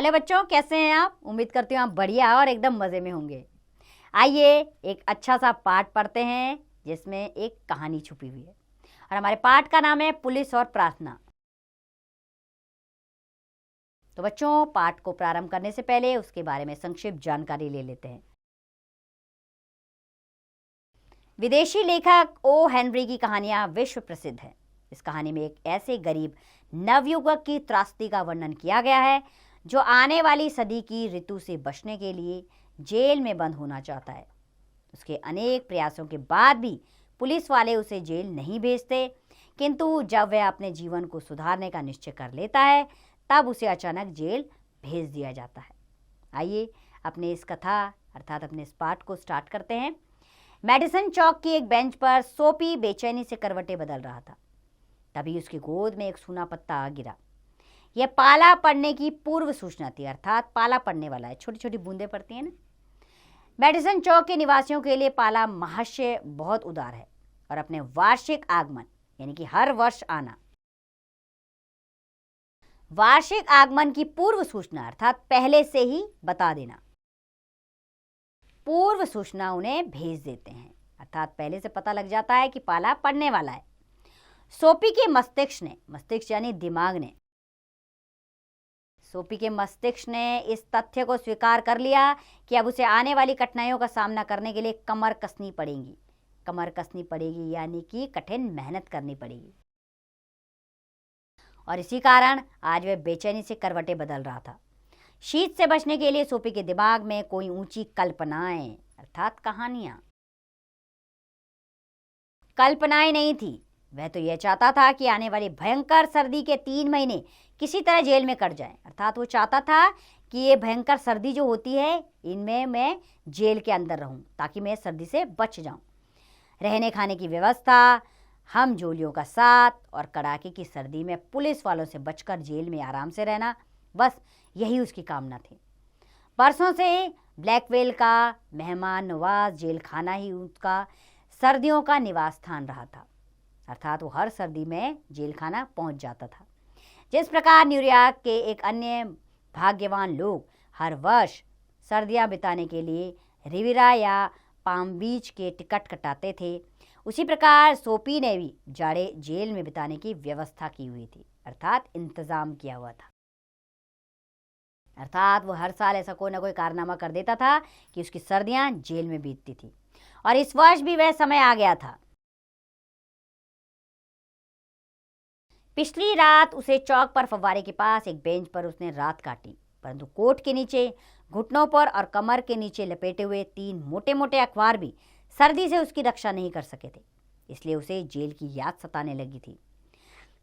Hello बच्चों, कैसे हैं आप? उम्मीद करती हूँ आप बढ़िया और एकदम मज़े में होंगे। आइए एक अच्छा सा पाठ पढ़ते हैं जिसमें एक कहानी छुपी हुई है और हमारे पाठ का नाम है पुलिस और प्रार्थना। तो बच्चों, पाठ को प्रारंभ करने से पहले उसके बारे में संक्षिप्त जानकारी ले लेते हैं। विदेशी लेखक ओ हेनरी की कहानियाँ विश्व प्रसिद्ध हैं। इस कहानी में एक ऐसे गरीब नवयुवक की त्रासदी का वर्णन किया गया है जो आने वाली सदी की ऋतु से बचने के लिए जेल में बंद होना चाहता है। उसके अनेक प्रयासों के बाद भी पुलिस वाले उसे जेल नहीं भेजते, किंतु जब वह अपने जीवन को सुधारने का निश्चय कर लेता है तब उसे अचानक जेल भेज दिया जाता है। आइए अपने इस कथा अर्थात अपने इस पाठ को स्टार्ट करते हैं। मेडिसन चौक की एक बेंच पर सोपी बेचैनी से करवटें बदल रहा था। तभी उसकी गोद में एक सूना पत्ता आ गिरा। यह पाला पड़ने की पूर्व सूचना थी, अर्थात पाला पड़ने वाला है। छोटी छोटी बूंदें पड़ती हैं ना। मेडिसन चौक के निवासियों के लिए पाला महाशय बहुत उदार है और अपने वार्षिक आगमन यानी कि हर वर्ष आना, वार्षिक आगमन की पूर्व सूचना अर्थात पहले से ही बता देना, पूर्व सूचना उन्हें भेज देते हैं, अर्थात पहले से पता लग जाता है कि पाला पड़ने वाला है। सोपी के मस्तिष्क यानी दिमाग ने सोपी के मस्तिष्क ने इस तथ्य को स्वीकार कर लिया कि अब उसे आने वाली कठिनाइयों का सामना करने के लिए कमर कसनी पड़ेगी यानी कि कठिन मेहनत करनी पड़ेगी। और इसी कारण आज वह बेचैनी से करवटें बदल रहा था। शीत से बचने के लिए सोपी के दिमाग में कोई ऊंची कल्पनाएं अर्थात कल्पनाएं नहीं थी। वह तो यह चाहता था कि आने वाली भयंकर सर्दी के 3 महीने किसी तरह जेल में कट जाएं। अर्थात वो चाहता था कि ये भयंकर सर्दी जो होती है इनमें मैं जेल के अंदर रहूं ताकि मैं सर्दी से बच जाऊं। रहने खाने की व्यवस्था, हम जोलियों का साथ और कड़ाके की सर्दी में पुलिस वालों से बचकर जेल में आराम से रहना, बस यही उसकी कामना थी। बरसों से ब्लैकवेल का मेहमान नवाज जेल खाना ही उसका सर्दियों का निवास स्थान रहा था, अर्थात वो हर सर्दी में जेल खाना पहुंच जाता था। जिस प्रकार न्यूयॉर्क के एक अन्य भाग्यवान लोग हर वर्ष सर्दियां बिताने के लिए रिविरा या पाम बीच के टिकट कटाते थे, उसी प्रकार सोपी ने भी जाड़े जेल में बिताने की व्यवस्था की हुई थी, अर्थात इंतजाम किया हुआ था। अर्थात वो हर साल ऐसा कोई ना कोई कारनामा कर देता था कि उसकी सर्दियां जेल में बीतती थी और इस वर्ष भी वह समय आ गया था। पिछली रात उसे चौक पर फव्वारे के पास एक बेंच पर उसने रात काटी, परंतु कोट के नीचे, घुटनों पर और कमर के नीचे लपेटे हुए 3 मोटे मोटे अखबार भी सर्दी से उसकी रक्षा नहीं कर सके थे। इसलिए उसे जेल की याद सताने लगी थी।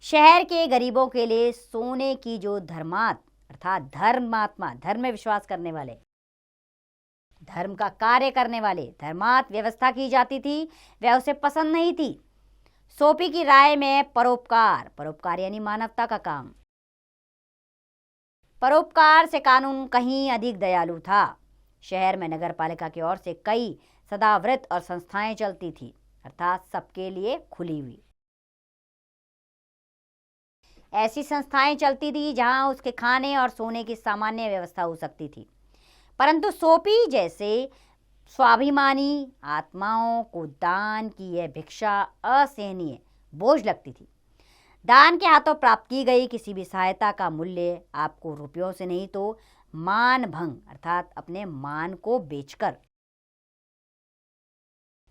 शहर के गरीबों के लिए सोने की जो अर्थात धर्मात्मा, धर्म में विश्वास करने वाले, धर्म का कार्य करने वाले धर्मात व्यवस्था की जाती थी, वह उसे पसंद नहीं थी। सोपी की राय में परोपकार यानी मानवता का काम, परोपकार से कानून कहीं अधिक दयालु था। शहर में नगर पालिका की ओर से कई सदाव्रत और संस्थाएं चलती थी, अर्थात सबके लिए खुली हुई। ऐसी संस्थाएं चलती थी जहां उसके खाने और सोने की सामान्य व्यवस्था हो सकती थी, परंतु सोपी जैसे स्वाभिमानी आत्माओं को दान की यह भिक्षा असहनीय बोझ लगती थी। दान के हाथों प्राप्त की गई किसी भी सहायता का मूल्य आपको रुपयों से नहीं तो मान भंग अर्थात अपने मान को बेचकर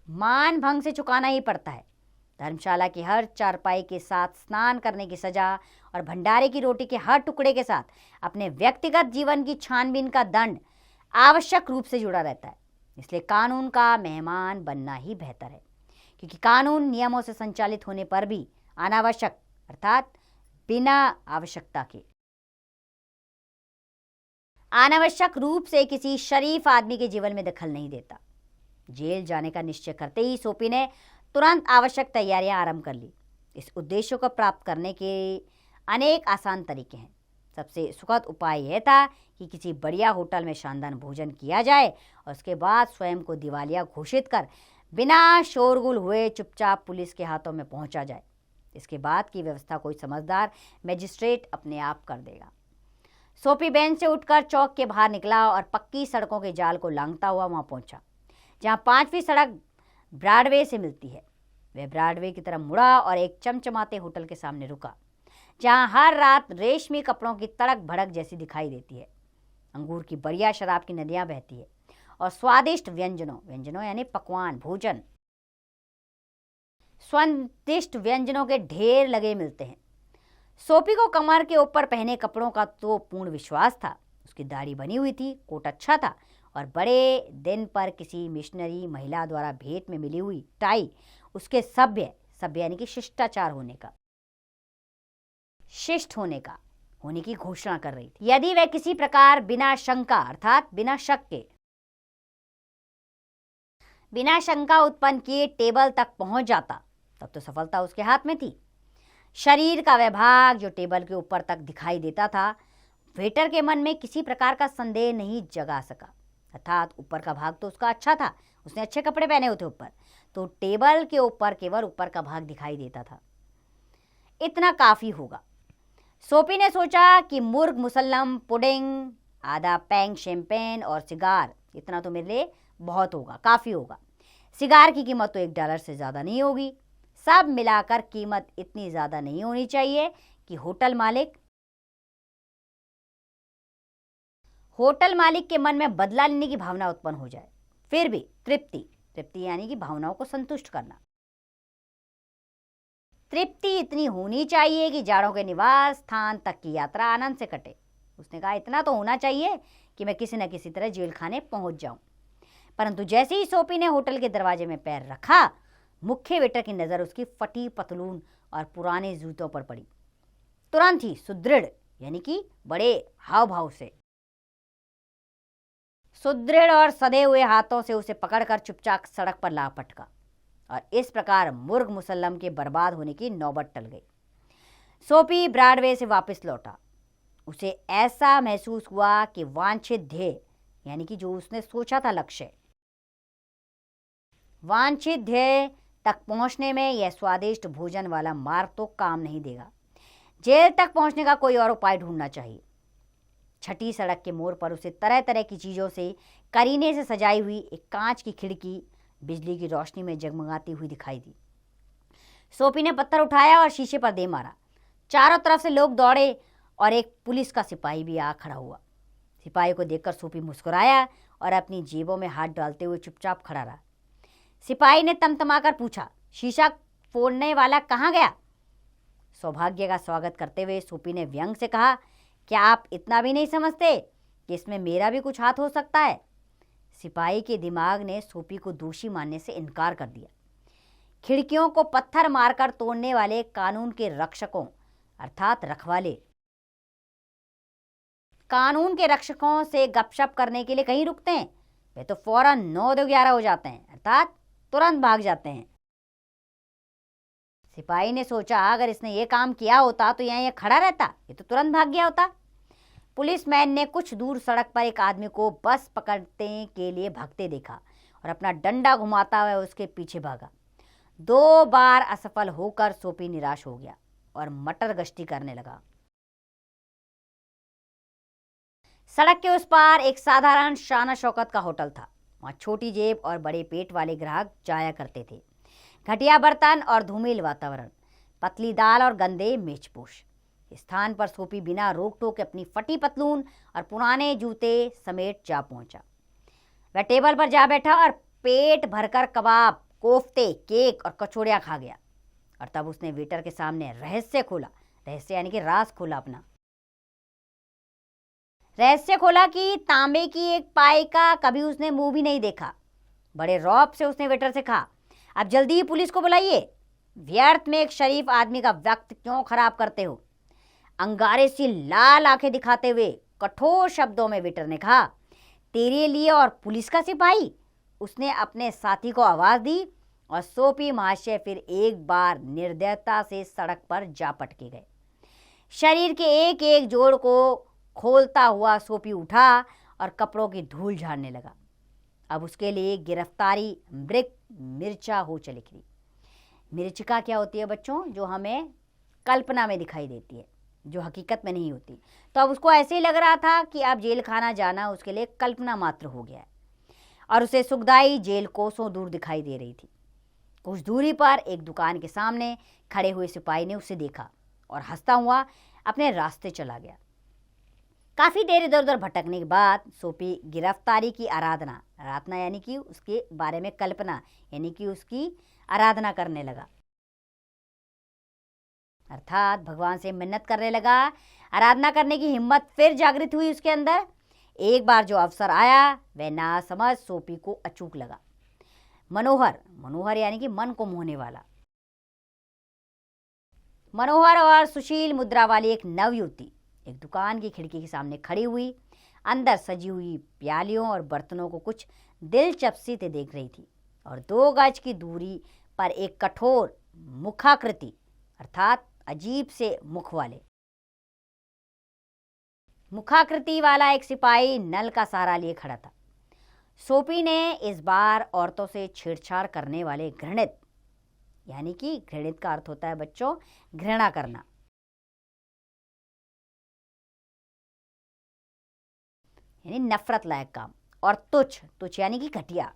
मान भंग से चुकाना ही पड़ता है। धर्मशाला की हर चारपाई के साथ स्नान करने की सजा और भंडारे की रोटी के हर टुकड़े के साथ अपने व्यक्तिगत जीवन की छानबीन का दंड आवश्यक रूप से जुड़ा रहता है। इसलिए कानून का मेहमान बनना ही बेहतर है, क्योंकि कानून नियमों से संचालित होने पर भी अनावश्यक अर्थात बिना आवश्यकता के अनावश्यक रूप से किसी शरीफ आदमी के जीवन में दखल नहीं देता। जेल जाने का निश्चय करते ही सोपी ने तुरंत आवश्यक तैयारियां आरंभ कर ली। इस उद्देश्य को प्राप्त करने के अनेक आसान तरीके हैं। सबसे सुखद उपाय यह था कि किसी बढ़िया होटल में शानदार भोजन किया जाए और उसके बाद स्वयं को दिवालिया घोषित कर बिना शोरगुल हुए चुपचाप पुलिस के हाथों में पहुंचा जाए। इसके बाद की व्यवस्था कोई समझदार मजिस्ट्रेट अपने आप कर देगा। सोपी बेंच से उठकर चौक के बाहर निकला और पक्की सड़कों के जाल को लांघता हुआ वहां पहुंचा जहां 5वीं सड़क ब्रॉडवे से मिलती है। वह ब्रॉडवे की तरफ मुड़ा और एक चमचमाते होटल के सामने रुका जहां हर रात रेशमी कपड़ों की तड़क भड़क जैसी दिखाई देती है। अंगूर की बढ़िया शराब की नदियां बहती है और स्वादिष्ट व्यंजनों यानी पकवान भोजन स्वादिष्ट व्यंजनों के ढेर लगे मिलते हैं। सोपी को कमर के ऊपर पहने कपड़ों का तो पूर्ण विश्वास था। उसकी दाढ़ी बनी हुई थी, कोट अच्छा था और बड़े दिन पर किसी मिशनरी महिला द्वारा भेंट में मिली हुई टाई उसके सभ्य यानी कि शिष्टाचार शिष्ट होने की घोषणा कर रही थी। यदि वह किसी प्रकार बिना शंका अर्थात बिना शंका उत्पन्न किए टेबल तक पहुंच जाता तब तो सफलता उसके हाथ में थी। शरीर का वह भाग जो टेबल के ऊपर तक दिखाई देता था वेटर के मन में किसी प्रकार का संदेह नहीं जगा सका। अर्थात ऊपर का भाग तो उसका अच्छा था, उसने अच्छे कपड़े पहने हुए थे ऊपर, तो टेबल के ऊपर केवल ऊपर का भाग दिखाई देता था। इतना काफी होगा। सोपी ने सोचा कि मुर्ग मुसल्लम, पुडिंग, आधा पैंग शैंपेन और सिगार, इतना तो मेरे लिए बहुत होगा, काफी होगा। सिगार की कीमत तो $1 से ज्यादा नहीं होगी। सब मिलाकर कीमत इतनी ज्यादा नहीं होनी चाहिए कि होटल मालिक के मन में बदला लेने की भावना उत्पन्न हो जाए। फिर भी तृप्ति यानी कि भावनाओं को संतुष्ट करना। तृप्ति इतनी होनी चाहिए कि जाड़ों के निवास स्थान तक की यात्रा आनंद से कटे। उसने कहा इतना तो होना चाहिए कि मैं किसी न किसी तरह जेल खाने पहुंच जाऊं। परंतु जैसे ही सोपी ने होटल के दरवाजे में पैर रखा, मुख्य वेटर की नजर उसकी फटी पतलून और पुराने जूतों पर पड़ी। तुरंत ही सुदृढ़ यानी कि बड़े हाव भाव से सुदृढ़ और सधे हुए हाथों से उसे पकड़कर चुपचाप सड़क पर ला पटका और इस प्रकार मुर्ग मुसल्लम के बर्बाद होने की नौबत टल गई। सोपी ब्रॉडवे से वापस लौटा। उसे ऐसा महसूस हुआ कि वांछित ध्येय यानी कि जो उसने सोचा था लक्ष्य, वांछित ध्येय तक पहुंचने में यह स्वादिष्ट भोजन वाला मार्ग तो काम नहीं देगा। जेल तक पहुंचने का कोई और उपाय ढूंढना चाहिए। छठी सड़क के मोड़ पर उसे तरह तरह की चीजों से करीने से सजाई हुई एक कांच की खिड़की बिजली की रोशनी में जगमगाती हुई दिखाई दी। सोपी ने पत्थर उठाया और शीशे पर दे मारा। चारों तरफ से लोग दौड़े और एक पुलिस का सिपाही भी आ खड़ा हुआ। सिपाही को देखकर सोपी मुस्कुराया और अपनी जेबों में हाथ डालते हुए चुपचाप खड़ा रहा। सिपाही ने तमतमाकर पूछा, शीशा फोड़ने वाला कहाँ गया? सौभाग्य का स्वागत करते हुए सोपी ने व्यंग से कहा, क्या आप इतना भी नहीं समझते कि इसमें मेरा भी कुछ हाथ हो सकता है? सिपाही के दिमाग ने सोपी को दोषी मानने से इनकार कर दिया। खिड़कियों को पत्थर मारकर तोड़ने वाले कानून के रक्षकों अर्थात रखवाले कानून के रक्षकों से गपशप करने के लिए कहीं रुकते हैं? वे तो फौरन 9-11 हो जाते हैं अर्थात तुरंत भाग जाते हैं। सिपाही ने सोचा अगर इसने ये काम किया होता तो यहाँ ये खड़ा रहता, ये तो तुरंत भाग गया होता। पुलिसमैन ने कुछ दूर सड़क पर एक आदमी को बस पकड़ने के लिए भागते देखा और अपना डंडा घुमाता हुआ उसके पीछे भागा। 2 बार असफल होकर सोपी निराश हो गया और मटर गश्ती करने लगा। सड़क के उस पार एक साधारण शान शौकत का होटल था। वहां छोटी जेब और बड़े पेट वाले ग्राहक जाया करते थे। घटिया बर्तन और धूमिल वातावरण, पतली दाल और गंदे मेजपोश। इस स्थान पर सोपी बिना रोक टोक अपनी फटी पतलून और पुराने जूते समेट जा पहुंचा। वह टेबल पर जा बैठा और पेट भरकर कबाब, कोफ्ते, केक और कचौड़ियां खा गया। और तब उसने वेटर के सामने रहस्य यानी कि राज खोला अपना रहस्य खोला कि तांबे की एक पाई का कभी उसने मुंह भी नहीं देखा। बड़े रौब से उसने वेटर से कहा, अब जल्दी ही पुलिस को बुलाइए। व्यर्थ में एक शरीफ आदमी का वक्त क्यों खराब करते हो? अंगारे सी लाल आंखें दिखाते हुए कठोर शब्दों में वेटर ने कहा, तेरे लिए और पुलिस का सिपाही? उसने अपने साथी को आवाज दी और सोपी महाशय फिर एक बार निर्दयता से सड़क पर जा पटके गए। शरीर के एक एक जोड़ को खोलता हुआ सोपी उठा और कपड़ों की धूल झाड़ने लगा। अब उसके लिए गिरफ्तारी मिर्चा हो चली थी। मिर्चिका क्या होती है बच्चों? जो हमें कल्पना में दिखाई देती है। जो हकीकत में नहीं होती। तो अब उसको ऐसे ही लग रहा था कि अब जेल खाना जाना उसके लिए कल्पना मात्र हो गया है और उसे सुखदाई जेल कोसों दूर दिखाई दे रही थी। कुछ दूरी पर एक दुकान के सामने खड़े हुए सिपाही ने उसे देखा और हंसता हुआ अपने रास्ते चला गया। काफ़ी देर इधर उधर भटकने के बाद सोपी गिरफ्तारी की आराधना यानी कि उसके बारे में कल्पना यानी कि उसकी आराधना करने लगा, अर्थात भगवान से मिन्नत करने लगा। आराधना करने की हिम्मत फिर जागृत हुई उसके अंदर। एक बार जो अवसर आया वह नासमझ सोपी को अचूक लगा। मनोहर यानी कि मन को मोहने वाला, मनोहर और सुशील मुद्रा वाली एक नवयुवती एक दुकान की खिड़की के सामने खड़ी हुई अंदर सजी हुई प्यालियों और बर्तनों को कुछ दिलचस्पी से देख रही थी और 2 गज की दूरी पर एक कठोर मुखाकृति अर्थात अजीब से मुखाकृति वाला एक सिपाही नल का सहारा लिए खड़ा था। सोपी ने इस बार औरतों से छेड़छाड़ करने वाले घृणित यानी कि घृणित का अर्थ होता है बच्चों घृणा करना, यानी नफरत लायक काम, और तुच्छ यानी कि घटिया,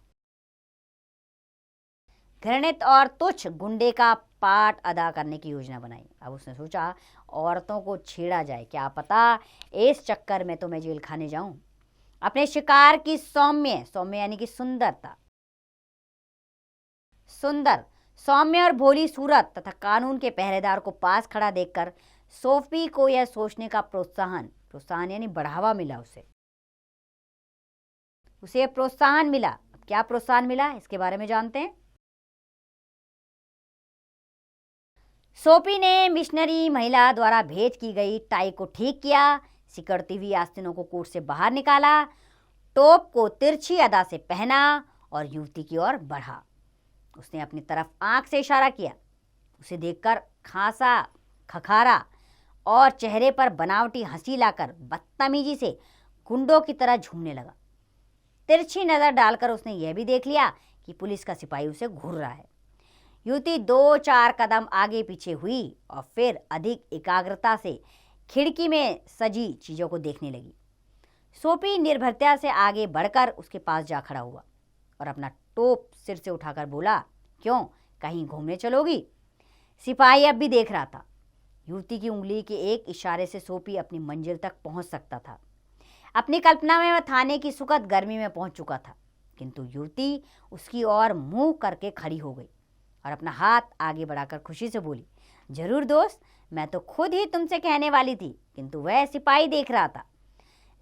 घृणित और तुच्छ गुंडे का पाठ अदा करने की योजना बनाई। अब उसने सोचा औरतों को छेड़ा जाए, क्या पता इस चक्कर में तो मैं जेल खाने जाऊं। अपने शिकार की सौम्य यानी कि सौम्य और भोली सूरत तथा कानून के पहरेदार को पास खड़ा देखकर सोफी को यह सोचने का प्रोत्साहन यानी बढ़ावा मिला। उसे प्रोत्साहन मिला। क्या प्रोत्साहन मिला इसके बारे में जानते हैं। सोपी ने मिशनरी महिला द्वारा भेज की गई टाई को ठीक किया, सिकड़ती हुई आस्तीनों को कोट से बाहर निकाला, टोप को तिरछी अदा से पहना और युवती की ओर बढ़ा। उसने अपनी तरफ आंख से इशारा किया। उसे देखकर खांसा, खखारा और चेहरे पर बनावटी हंसी लाकर बदतमीजी से गुंडों की तरह झूमने लगा। तिरछी नजर डालकर उसने यह भी देख लिया कि पुलिस का सिपाही उसे घूर रहा है। युवती 2-4 कदम आगे पीछे हुई और फिर अधिक एकाग्रता से खिड़की में सजी चीजों को देखने लगी। सोपी निर्भरता से आगे बढ़कर उसके पास जा खड़ा हुआ और अपना टोप सिर से उठाकर बोला, क्यों, कहीं घूमने चलोगी। सिपाही अब भी देख रहा था। युवती की उंगली के एक इशारे से सोपी अपनी मंजिल तक पहुंच सकता था। अपनी कल्पना में वह थाने की सुखद गर्मी में पहुंच चुका था, किंतु युवती उसकी ओर मुंह करके खड़ी हो गई और अपना हाथ आगे बढ़ाकर खुशी से बोली, जरूर दोस्त, मैं तो खुद ही तुमसे कहने वाली थी, किंतु वह सिपाही देख रहा था।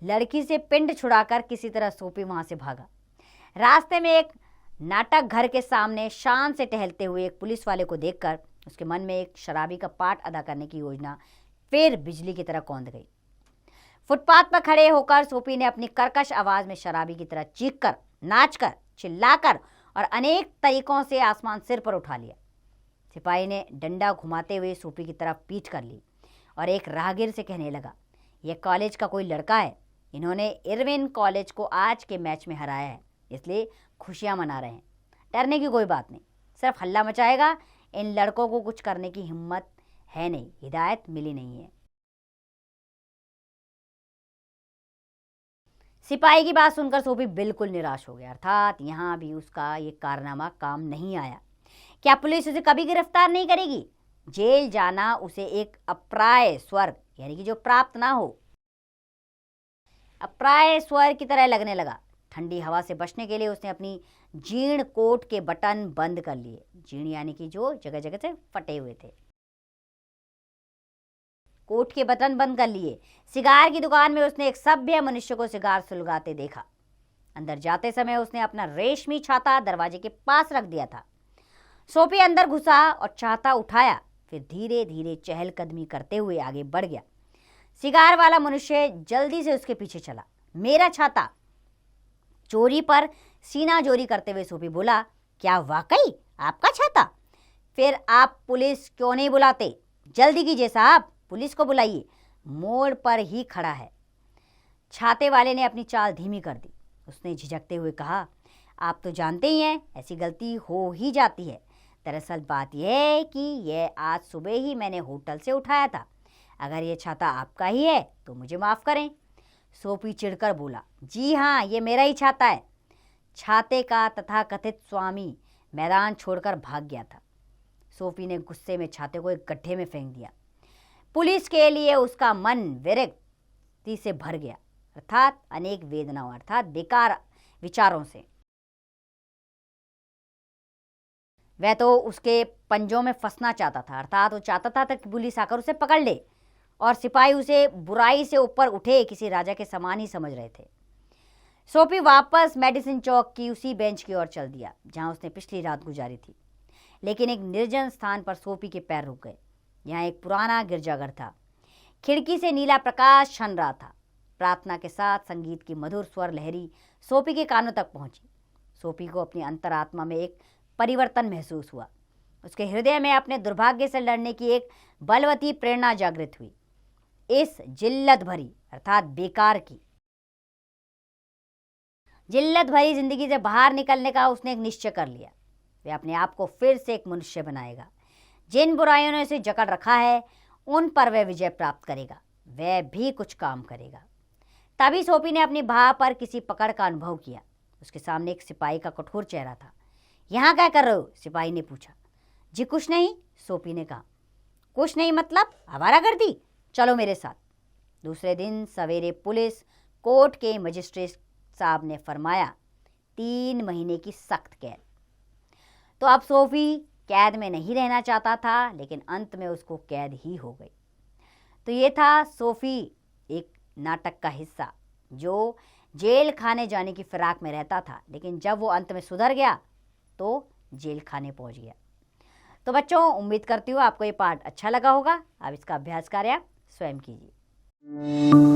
लड़की से पिंड छुड़ाकर किसी तरह सोपी वहां से भागा। रास्ते में एक नाटक घर के सामने शान से टहलते हुए एक पुलिस वाले को देखकर उसके मन में एक शराबी का पाठ अदा करने की योजना फिर बिजली की तरह कौंध गई। फुटपाथ पर खड़े होकर सोपी ने अपनी कर्कश आवाज में शराबी की तरह चीखकर, नाचकर, चिल्लाकर और अनेक तरीकों से आसमान सिर पर उठा लिया। सिपाही ने डंडा घुमाते हुए सोपी की तरफ पीठ कर ली और एक राहगीर से कहने लगा, यह कॉलेज का कोई लड़का है, इन्होंने इरविन कॉलेज को आज के मैच में हराया है, इसलिए खुशियां मना रहे हैं। डरने की कोई बात नहीं, सिर्फ हल्ला मचाएगा। इन लड़कों को कुछ करने की हिम्मत है नहीं, हिदायत मिली नहीं है। सिपाही की बात सुनकर सोपी बिल्कुल निराश हो गया, अर्थात यहाँ भी उसका ये कारनामा काम नहीं आया। क्या पुलिस उसे कभी गिरफ्तार नहीं करेगी। जेल जाना उसे एक अप्राय स्वर्ग यानी कि जो प्राप्त ना हो, अप्राय स्वर्ग की तरह लगने लगा। ठंडी हवा से बचने के लिए उसने अपनी जीर्ण कोट के बटन बंद कर लिए। जीर्ण यानी कि जो जगह जगह से फटे हुए थे, कोट के बटन बंद कर लिए। सिगार की दुकान में उसने एक सभ्य मनुष्य को सिगार सुलगाते देखा। अंदर जाते समय उसने अपना रेशमी छाता दरवाजे के पास रख दिया था। सोपी अंदर घुसा और छाता उठाया, फिर धीरे धीरे चहलकदमी करते हुए आगे बढ़ गया। सिगार वाला मनुष्य जल्दी से उसके पीछे चला। मेरा छाता। चोरी पर सीना जोरी करते हुए सोपी बोला, क्या वाकई आपका छाता? फिर आप पुलिस क्यों नहीं बुलाते? जल्दी कीजिए साहब, पुलिस को बुलाइए, मोड़ पर ही खड़ा है। छाते वाले ने अपनी चाल धीमी कर दी। उसने झिझकते हुए कहा, आप तो जानते ही हैं ऐसी गलती हो ही जाती है। दरअसल बात यह है कि यह आज सुबह ही मैंने होटल से उठाया था। अगर ये छाता आपका ही है तो मुझे माफ़ करें। सोफी चिढ़कर बोला, जी हाँ, ये मेरा ही छाता है। छाते का तथाकथित स्वामी मैदान छोड़कर भाग गया था। सोफी ने गुस्से में छाते को एक गड्ढे में फेंक दिया। पुलिस के लिए उसका मन विरक्ति से भर गया, अर्थात अनेक वेदनाओं, अर्थात बेकार विचारों से। वह तो उसके पंजों में फंसना चाहता था, अर्थात वो चाहता था कि पुलिस आकर उसे पकड़ ले और सिपाही उसे बुराई से ऊपर उठे किसी राजा के समान ही समझ रहे थे। सोफी वापस मेडिसिन चौक की उसी बेंच की ओर चल दिया जहां उसने पिछली रात गुजारी थी। लेकिन एक निर्जन स्थान पर सोफी के पैर रुक गए। यहाँ एक पुराना गिरजाघर था। खिड़की से नीला प्रकाश छन रहा था। प्रार्थना के साथ संगीत की मधुर स्वर लहरी सोफी के कानों तक पहुंची। सोफी को अपनी अंतरात्मा में एक परिवर्तन महसूस हुआ। उसके हृदय में अपने दुर्भाग्य से लड़ने की एक बलवती प्रेरणा जागृत हुई। इस जिल्लत भरी, अर्थात बेकार की जिल्लत भरी जिंदगी से बाहर निकलने का उसने एक निश्चय कर लिया। वह अपने आप को फिर से एक मनुष्य बनाएगा। जिन बुराइयों ने उसे जकड़ रखा है उन पर वह विजय प्राप्त करेगा। वह भी कुछ काम करेगा। तभी सोफी ने अपनी बाह पर किसी पकड़ का अनुभव किया। उसके सामने एक सिपाही का कठोर चेहरा था। यहाँ क्या कर रहे हो? सिपाही ने पूछा। जी कुछ नहीं, सोफी ने कहा। कुछ नहीं मतलब आवारागर्दी? चलो मेरे साथ। दूसरे दिन सवेरे पुलिस कोर्ट के मजिस्ट्रेट साहब ने फरमाया 3 महीने की सख्त कैद। तो अब सोफी कैद में नहीं रहना चाहता था, लेकिन अंत में उसको कैद ही हो गई। तो ये था सोफी, एक नाटक का हिस्सा जो जेल खाने जाने की फिराक में रहता था, लेकिन जब वो अंत में सुधर गया तो जेल खाने पहुंच गया। तो बच्चों, उम्मीद करती हूँ आपको ये पाठ अच्छा लगा होगा। अब इसका अभ्यास कार्य स्वयं कीजिए।